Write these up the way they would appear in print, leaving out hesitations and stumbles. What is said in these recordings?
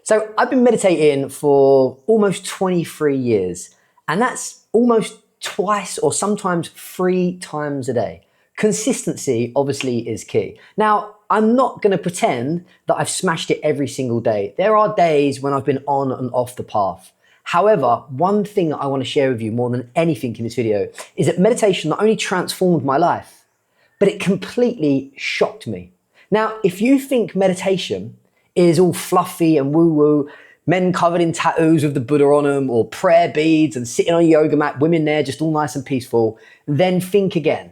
So I've been meditating for almost 23 years, and that's almost twice or sometimes 3 times a day. Consistency obviously is key. Now, I'm not going to pretend that I've smashed it every single day. There are days when I've been on and off the path. However, one thing that I want to share with you more than anything in this video is that meditation not only transformed my life, but it completely shocked me. Now, if you think meditation is all fluffy and woo-woo, men covered in tattoos with the Buddha on them, or prayer beads and sitting on a yoga mat, women there just all nice and peaceful, then think again.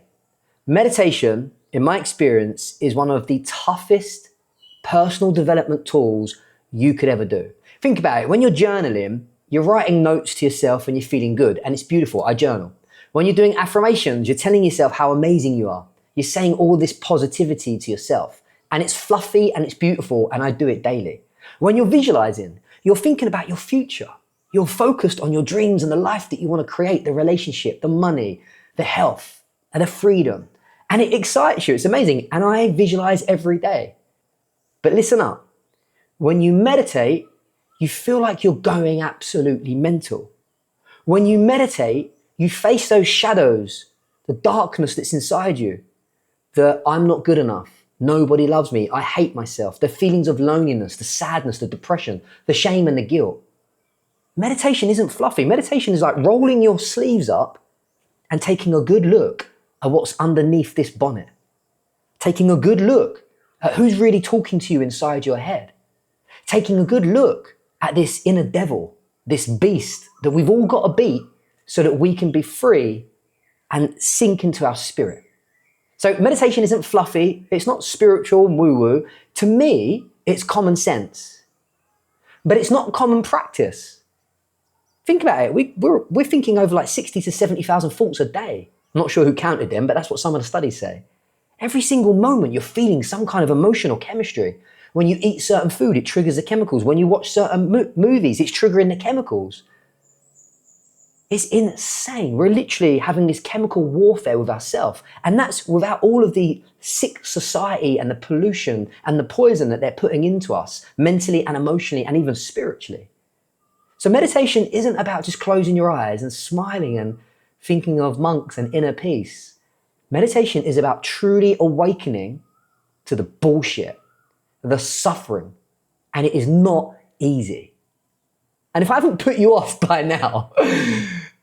Meditation, in my experience, is one of the toughest personal development tools you could ever do. Think about it. When you're journaling, you're writing notes to yourself and you're feeling good, and it's beautiful. I journal. When you're doing affirmations, you're telling yourself how amazing you are. You're saying all this positivity to yourself, and it's fluffy and it's beautiful, and I do it daily. When you're visualizing, you're thinking about your future. You're focused on your dreams and the life that you want to create, the relationship, the money, the health, and the freedom. And it excites you. It's amazing. And I visualize every day. But listen up. When you meditate, you feel like you're going absolutely mental. When you meditate, you face those shadows, the darkness that's inside you, the I'm not good enough, nobody loves me, I hate myself, the feelings of loneliness, the sadness, the depression, the shame and the guilt. Meditation isn't fluffy. Meditation is like rolling your sleeves up and taking a good look at what's underneath this bonnet. Taking a good look at who's really talking to you inside your head. Taking a good look at this inner devil, this beast that we've all got to beat so that we can be free and sink into our spirit. So meditation isn't fluffy. It's not spiritual and woo-woo. To me, it's common sense. But it's not common practice. Think about it. We're thinking over like 60 to 70,000 thoughts a day. I'm not sure who counted them, but that's what some of the studies say. Every single moment you're feeling some kind of emotional chemistry. When you eat certain food, it triggers the chemicals. When you watch certain movies, it's triggering the chemicals. It's insane. We're literally having this chemical warfare with ourselves. And that's without all of the sick society and the pollution and the poison that they're putting into us, mentally and emotionally and even spiritually. So meditation isn't about just closing your eyes and smiling and thinking of monks and inner peace. Meditation is about truly awakening to the bullshit, the suffering, and it is not easy. And if I haven't put you off by now,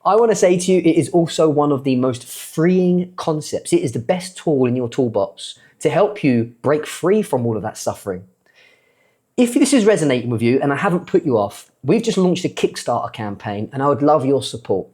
I want to say to you, it is also one of the most freeing concepts. It is the best tool in your toolbox to help you break free from all of that suffering. If this is resonating with you and I haven't put you off, we've just launched a Kickstarter campaign and I would love your support.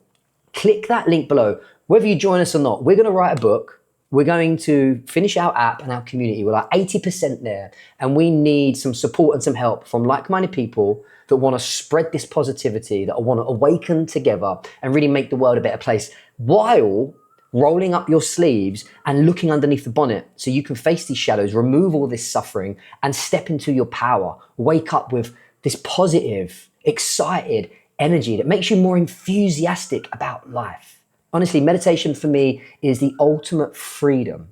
Click that link below. Whether you join us or not, we're going to write a book. We're going to finish our app and our community. We're like 80% there, and we need some support and some help from like-minded people that want to spread this positivity, that want to awaken together and really make the world a better place while rolling up your sleeves and looking underneath the bonnet so you can face these shadows, remove all this suffering and step into your power. Wake up with this positive, excited energy that makes you more enthusiastic about life. Honestly, meditation for me is the ultimate freedom.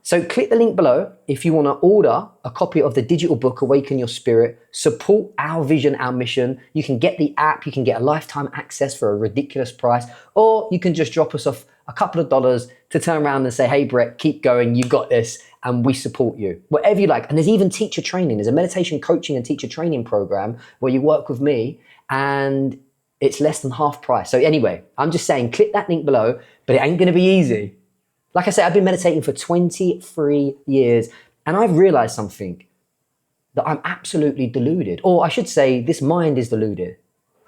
So click the link below if you want to order a copy of the digital book, Awaken Your Spirit, support our vision, our mission. You can get the app, you can get a lifetime access for a ridiculous price, or you can just drop us off a couple of dollars to turn around and say, hey Brett, keep going, you got this, and we support you. Whatever you like. And there's even teacher training. There's a meditation coaching and teacher training program where you work with me and it's less than half price. So anyway, I'm just saying, click that link below, but it ain't gonna be easy. Like I said, I've been meditating for 23 years and I've realized something, that I'm absolutely deluded. Or I should say, this mind is deluded.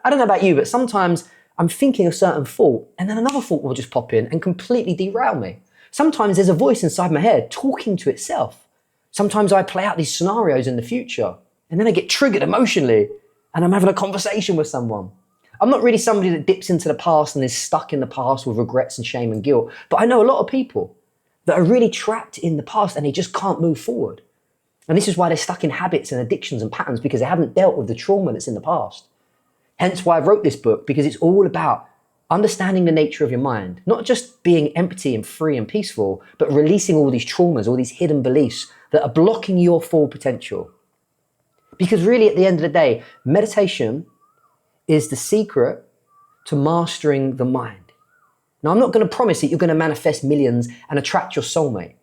I don't know about you, but sometimes I'm thinking a certain thought and then another thought will just pop in and completely derail me. Sometimes there's a voice inside my head talking to itself. Sometimes I play out these scenarios in the future and then I get triggered emotionally and I'm having a conversation with someone. I'm not really somebody that dips into the past and is stuck in the past with regrets and shame and guilt, but I know a lot of people that are really trapped in the past and they just can't move forward. And this is why they're stuck in habits and addictions and patterns, because they haven't dealt with the trauma that's in the past. Hence why I wrote this book, because it's all about understanding the nature of your mind, not just being empty and free and peaceful, but releasing all these traumas, all these hidden beliefs that are blocking your full potential. Because really, at the end of the day, meditation is the secret to mastering the mind. Now, I'm not going to promise that you're going to manifest millions and attract your soulmate.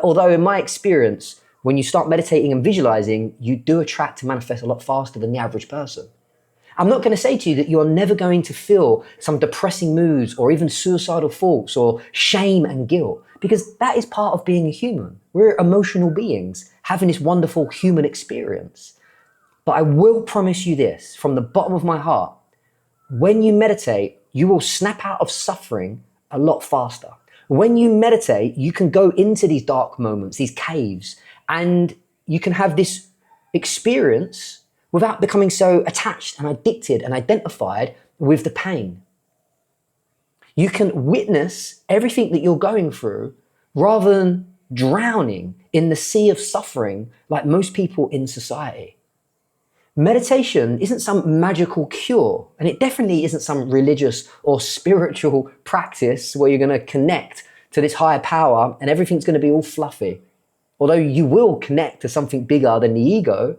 Although in my experience, when you start meditating and visualizing, you do attract to manifest a lot faster than the average person. I'm not going to say to you that you're never going to feel some depressing moods or even suicidal thoughts or shame and guilt, because that is part of being a human. We're emotional beings having this wonderful human experience. But I will promise you this from the bottom of my heart: when you meditate, you will snap out of suffering a lot faster. When you meditate, you can go into these dark moments, these caves, and you can have this experience without becoming so attached and addicted and identified with the pain. You can witness everything that you're going through rather than drowning in the sea of suffering like most people in society. Meditation isn't some magical cure, and it definitely isn't some religious or spiritual practice where you're going to connect to this higher power and everything's going to be all fluffy. Although you will connect to something bigger than the ego,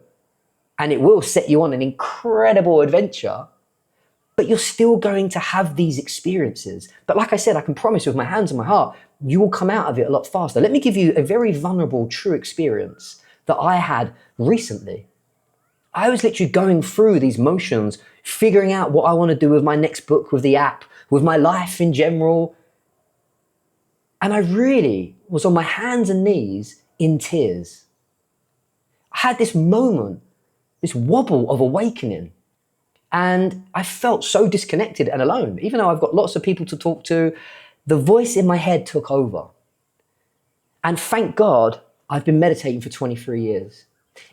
and it will set you on an incredible adventure, but you're still going to have these experiences. But like I said, I can promise with my hands on my heart, you will come out of it a lot faster. Let me give you a very vulnerable, true experience that I had recently. I was literally going through these motions, figuring out what I want to do with my next book, with the app, with my life in general. And I really was on my hands and knees in tears. I had this moment, this wobble of awakening. And I felt so disconnected and alone. Even though I've got lots of people to talk to, the voice in my head took over. And thank God, I've been meditating for 23 years.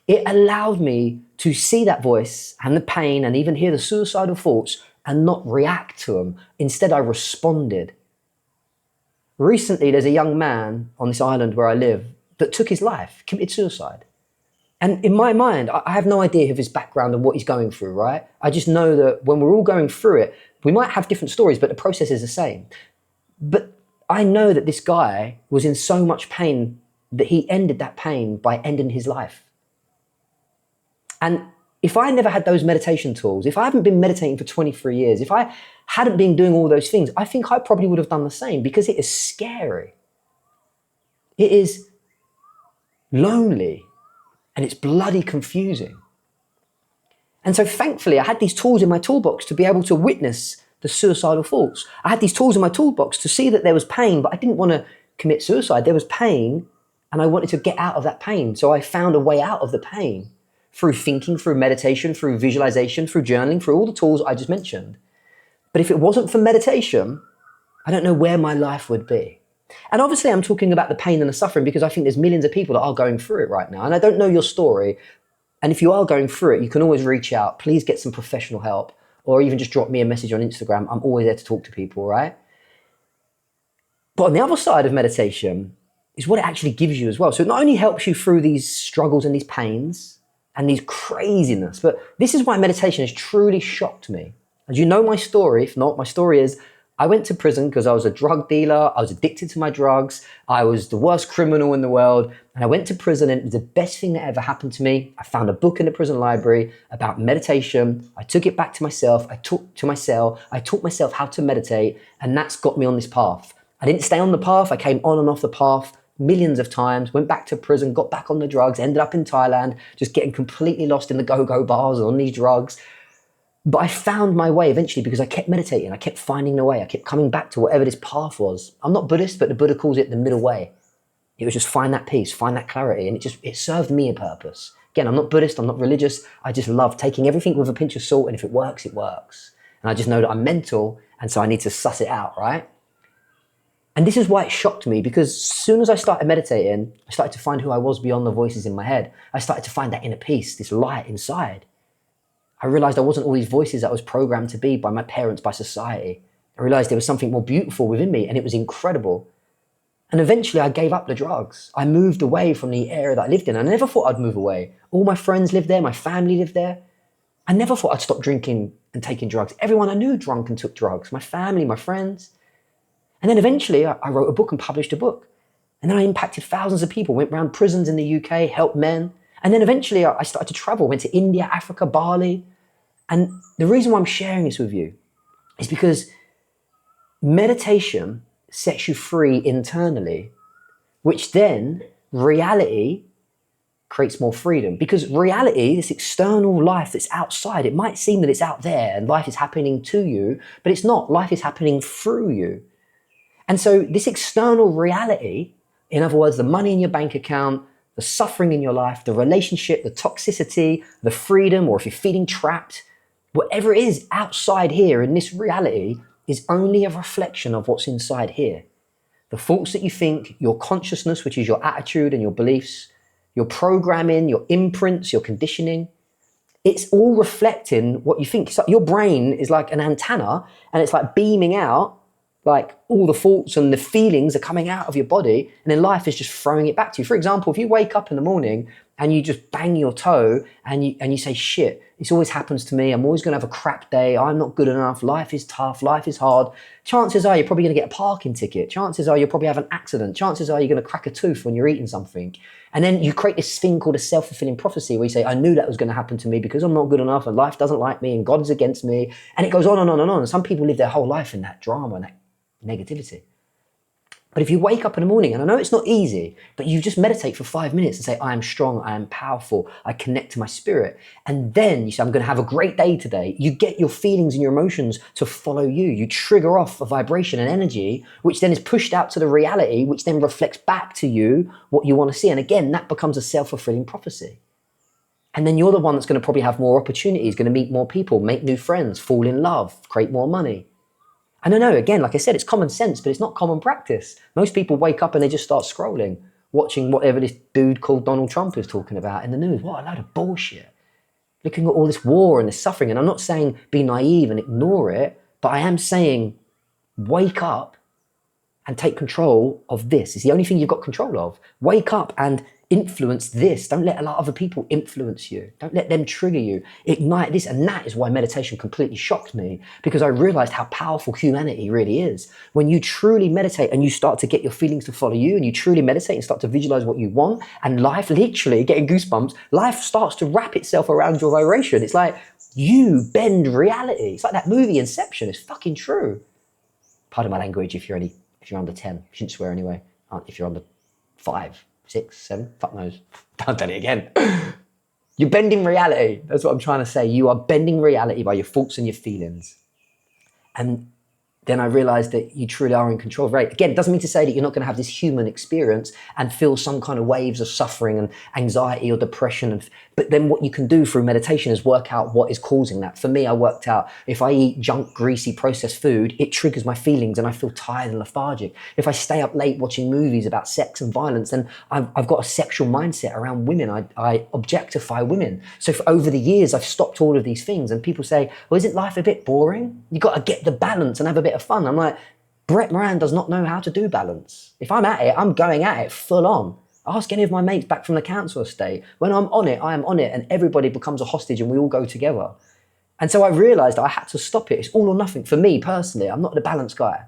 It allowed me to see that voice and the pain and even hear the suicidal thoughts and not react to them. Instead, I responded. Recently, there's a young man on this island where I live that took his life, committed suicide. And in my mind, I have no idea of his background and what he's going through, right? I just know that when we're all going through it, we might have different stories, but the process is the same. But I know that this guy was in so much pain that he ended that pain by ending his life. And if I never had those meditation tools, if I haven't been meditating for 23 years, if I hadn't been doing all those things, I think I probably would have done the same, because it is scary. It is lonely. And it's bloody confusing. And so thankfully, I had these tools in my toolbox to be able to witness the suicidal thoughts. I had these tools in my toolbox to see that there was pain, but I didn't want to commit suicide. There was pain, and I wanted to get out of that pain. So I found a way out of the pain through thinking, through meditation, through visualization, through journaling, through all the tools I just mentioned. But if it wasn't for meditation, I don't know where my life would be. And obviously I'm talking about the pain and the suffering because I think there's millions of people that are going through it right now. And I don't know your story. And if you are going through it, you can always reach out. Please get some professional help, or even just drop me a message on Instagram. I'm always there to talk to people, right? But on the other side of meditation is what it actually gives you as well. So it not only helps you through these struggles and these pains and these craziness, but this is why meditation has truly shocked me. As you know my story, if not, my story is I went to prison because I was a drug dealer. I was addicted to my drugs. I was the worst criminal in the world. And I went to prison, and it was the best thing that ever happened to me. I found a book in the prison library about meditation. I took it back to myself. I took to my cell. I taught myself how to meditate, and that's got me on this path. I didn't stay on the path. I came on and off the path millions of times, went back to prison, got back on the drugs, ended up in Thailand, just getting completely lost in the go-go bars on these drugs. But I found my way eventually because I kept meditating. I kept finding the way. I kept coming back to whatever this path was. I'm not Buddhist, but the Buddha calls it the middle way. It was just find that peace, find that clarity. And it served me a purpose. Again, I'm not Buddhist. I'm not religious. I just love taking everything with a pinch of salt. And if it works, it works. And I just know that I'm mental. And so I need to suss it out, right? And this is why it shocked me, because as soon as I started meditating, I started to find who I was beyond the voices in my head. I started to find that inner peace, this light inside. I realized I wasn't all these voices that I was programmed to be by my parents, by society. I realized there was something more beautiful within me, and it was incredible. And eventually I gave up the drugs. I moved away from the area that I lived in. I never thought I'd move away. All my friends lived there. My family lived there. I never thought I'd stop drinking and taking drugs. Everyone I knew drunk and took drugs. My family, my friends. And then eventually I wrote a book and published a book. And then I impacted thousands of people, went around prisons in the UK, helped men. And then eventually I started to travel, went to India, Africa, Bali. And the reason why I'm sharing this with you is because meditation sets you free internally, which then reality creates more freedom. Because reality, this external life that's outside, it might seem that it's out there and life is happening to you, but it's not. Life is happening through you. And so this external reality, in other words, the money in your bank account, the suffering in your life, the relationship, the toxicity, the freedom, or if you're feeling trapped, whatever it is outside here in this reality is only a reflection of what's inside here. The thoughts that you think, your consciousness, which is your attitude and your beliefs, your programming, your imprints, your conditioning, it's all reflecting what you think. It's like your brain is like an antenna and it's like beaming out, like all the thoughts and the feelings are coming out of your body, and then life is just throwing it back to you. For example, if you wake up in the morning and you just bang your toe and you say, shit, this always happens to me. I'm always going to have a crap day. I'm not good enough. Life is tough. Life is hard. Chances are you're probably going to get a parking ticket. Chances are you'll probably have an accident. Chances are you're going to crack a tooth when you're eating something. And then you create this thing called a self-fulfilling prophecy where you say, I knew that was going to happen to me because I'm not good enough and life doesn't like me and God is against me. And it goes on and on and on. And some people live their whole life in that drama and that negativity. But if you wake up in the morning, and I know it's not easy, but you just meditate for 5 minutes and say, I am strong, I am powerful, I connect to my spirit. And then you say, I'm going to have a great day today. You get your feelings and your emotions to follow you. You trigger off a vibration and energy, which then is pushed out to the reality, which then reflects back to you what you want to see. And again, that becomes a self-fulfilling prophecy. And then you're the one that's going to probably have more opportunities, going to meet more people, make new friends, fall in love, create more money. And I know, again, like I said, it's common sense, but it's not common practice. Most people wake up and they just start scrolling, watching whatever this dude called Donald Trump is talking about in the news. What a load of bullshit. Looking at all this war and this suffering. And I'm not saying be naive and ignore it, but I am saying wake up and take control of this. It's the only thing you've got control of. Wake up and influence this. Don't let a lot of other people influence you. Don't let them trigger you. Ignite this. And that is why meditation completely shocked me, because I realized how powerful humanity really is. When you truly meditate and you start to get your feelings to follow you, and you truly meditate and start to visualize what you want, and life, literally getting goosebumps, life starts to wrap itself around your vibration. It's like you bend reality. It's like that movie Inception. It's fucking true. Pardon my language if you're under 10. You shouldn't swear anyway. If you're under 5, 6, 7, fuck knows. I've done it again. You're bending reality. That's what I'm trying to say. You are bending reality by your thoughts and your feelings. And then I realized that you truly are in control of reality. Again, it doesn't mean to say that you're not going to have this human experience and feel some kind of waves of suffering and anxiety or depression. But then what you can do through meditation is work out what is causing that. For me, I worked out if I eat junk, greasy, processed food, it triggers my feelings and I feel tired and lethargic. If I stay up late watching movies about sex and violence, then I've got a sexual mindset around women. I objectify women. So for over the years, I've stopped all of these things. And people say, well, isn't life a bit boring? You've got to get the balance and have a bit of fun. I'm like, Brett Moran does not know how to do balance. If I'm at it, I'm going at it full on. Ask any of my mates back from the council estate. When I'm on it, I am on it, and everybody becomes a hostage and we all go together. And so I realized I had to stop it. It's all or nothing for me personally. I'm not the balanced guy.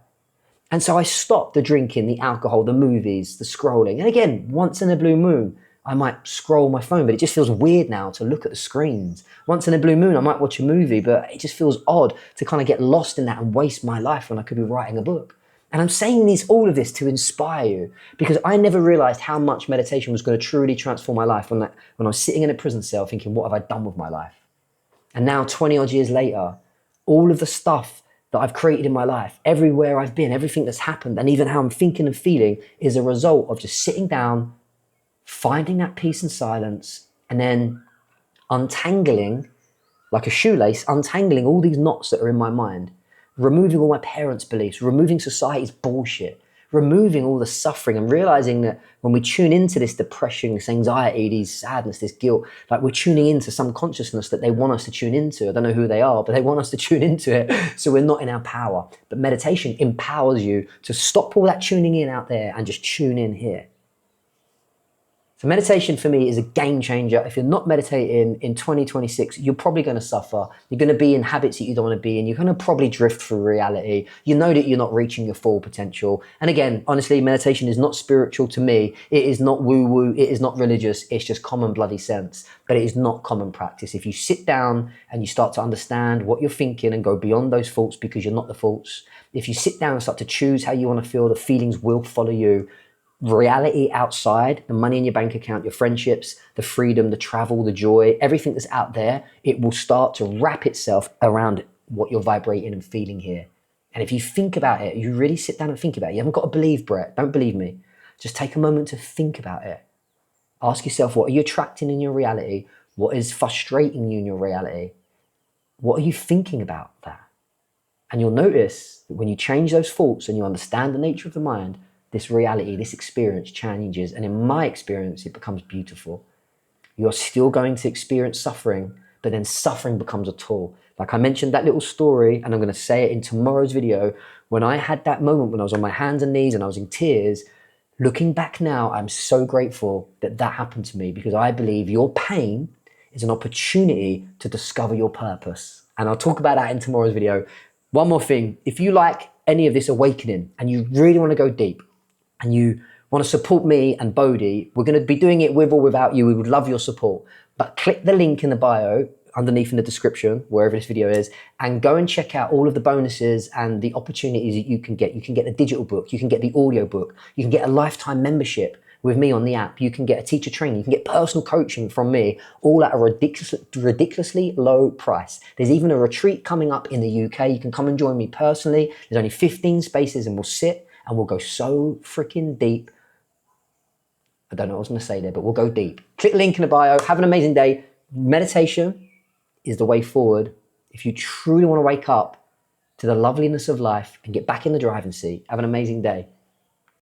And so I stopped the drinking, the alcohol, the movies, the scrolling. And again, once in a blue moon, I might scroll my phone, but it just feels weird now to look at the screens. Once in a blue moon, I might watch a movie, but it just feels odd to kind of get lost in that and waste my life when I could be writing a book. And I'm saying all of this to inspire you, because I never realized how much meditation was going to truly transform my life when I was sitting in a prison cell thinking, what have I done with my life? And now 20 odd years later, all of the stuff that I've created in my life, everywhere I've been, everything that's happened, and even how I'm thinking and feeling is a result of just sitting down, finding that peace and silence, and then untangling, like a shoelace, untangling all these knots that are in my mind, removing all my parents' beliefs, removing society's bullshit, removing all the suffering, and realizing that when we tune into this depression, this anxiety, this sadness, this guilt, like we're tuning into some consciousness that they want us to tune into. I don't know who they are, but they want us to tune into it so we're not in our power. But meditation empowers you to stop all that tuning in out there and just tune in here. So meditation for me is a game changer. If you're not meditating in 2026, you're probably going to suffer. You're going to be in habits that you don't want to be in. You're going to probably drift through reality. You know that you're not reaching your full potential. And again, honestly, meditation is not spiritual to me. It is not woo-woo. It is not religious. It's just common bloody sense. But it is not common practice. If you sit down and you start to understand what you're thinking and go beyond those thoughts because you're not the thoughts, if you sit down and start to choose how you want to feel, the feelings will follow you. Reality outside, the money in your bank account, your friendships, the freedom, the travel, the joy, everything that's out there, it will start to wrap itself around what you're vibrating and feeling here. And if you think about it, you really sit down and think about it. You haven't got to believe, Brett. Don't believe me. Just take a moment to think about it. Ask yourself, what are you attracting in your reality? What is frustrating you in your reality? What are you thinking about that? And you'll notice that when you change those thoughts and you understand the nature of the mind, this reality, this experience changes. And in my experience, it becomes beautiful. You're still going to experience suffering, but then suffering becomes a tool. Like I mentioned that little story, and I'm going to say it in tomorrow's video. When I had that moment when I was on my hands and knees and I was in tears, looking back now, I'm so grateful that that happened to me, because I believe your pain is an opportunity to discover your purpose. And I'll talk about that in tomorrow's video. One more thing, if you like any of this awakening and you really want to go deep, and you want to support me and Bodhi, we're going to be doing it with or without you. We would love your support. But click the link in the bio underneath in the description, wherever this video is, and go and check out all of the bonuses and the opportunities that you can get. You can get the digital book, you can get the audio book, you can get a lifetime membership with me on the app, you can get a teacher training, you can get personal coaching from me, all at a ridiculously low price. There's even a retreat coming up in the UK. You can come and join me personally. There's only 15 spaces and we'll sit and we'll go so freaking deep. I don't know what I was going to say there, but we'll go deep. Click the link in the bio. Have an amazing day. Meditation is the way forward. If you truly want to wake up to the loveliness of life and get back in the driving seat, have an amazing day.